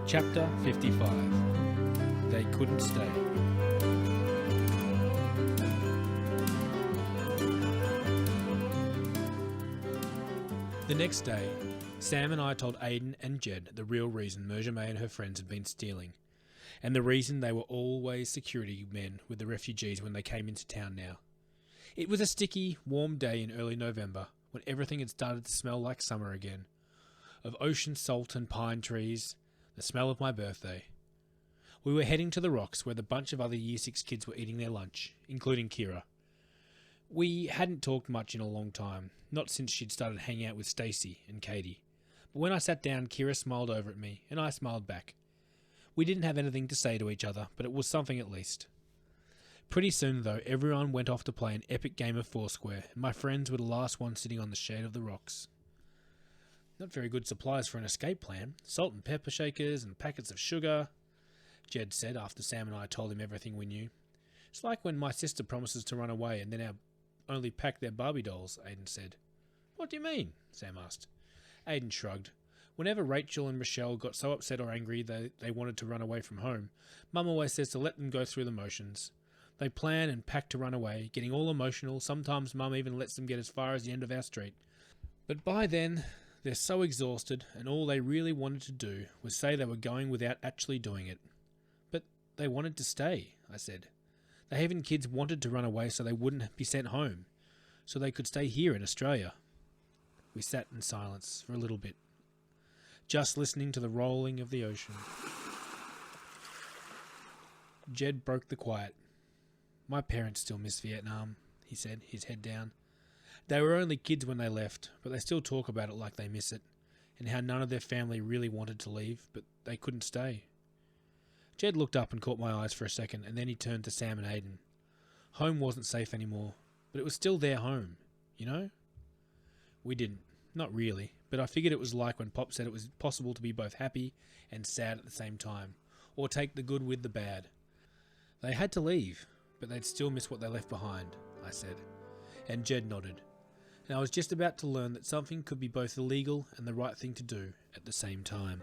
Chapter 55. They Couldn't Stay. The next day, Sam and I told Aidan and Jed the real reason Merjamay and her friends had been stealing, and the reason they were always security men with the refugees when they came into town now. It was a sticky, warm day in early November when everything had started to smell like summer again, of ocean salt and pine trees, the smell of my birthday. We were heading to the rocks where the bunch of other Year 6 kids were eating their lunch, including Kira. We hadn't talked much in a long time, not since she'd started hanging out with Stacey and Katie. But when I sat down, Kira smiled over at me, and I smiled back. We didn't have anything to say to each other, but it was something at least. Pretty soon, though, everyone went off to play an epic game of Foursquare, and my friends were the last ones sitting on the shade of the rocks. Not very good supplies for an escape plan. Salt and pepper shakers and packets of sugar, Jed said after Sam and I told him everything we knew. It's like when my sister promises to run away and then our only pack their Barbie dolls, Aidan said. What do you mean? Sam asked. Aidan shrugged. Whenever Rachel and Michelle got so upset or angry they wanted to run away from home, Mum always says to let them go through the motions. They plan and pack to run away, getting all emotional. Sometimes Mum even lets them get as far as the end of our street. But by then, they're so exhausted, and all they really wanted to do was say they were going without actually doing it. But they wanted to stay, I said. The Haven kids wanted to run away so they wouldn't be sent home, so they could stay here in Australia. We sat in silence for a little bit, just listening to the rolling of the ocean. Jed broke the quiet. My parents still miss Vietnam, he said, his head down. They were only kids when they left, but they still talk about it like they miss it, and how none of their family really wanted to leave, but they couldn't stay. Jed looked up and caught my eyes for a second, and then he turned to Sam and Aidan. Home wasn't safe anymore, but it was still their home, you know? We didn't. Not really, but I figured it was like when Pop said it was possible to be both happy and sad at the same time, or take the good with the bad. They had to leave, but they'd still miss what they left behind, I said, and Jed nodded. And I was just about to learn that something could be both illegal and the right thing to do at the same time.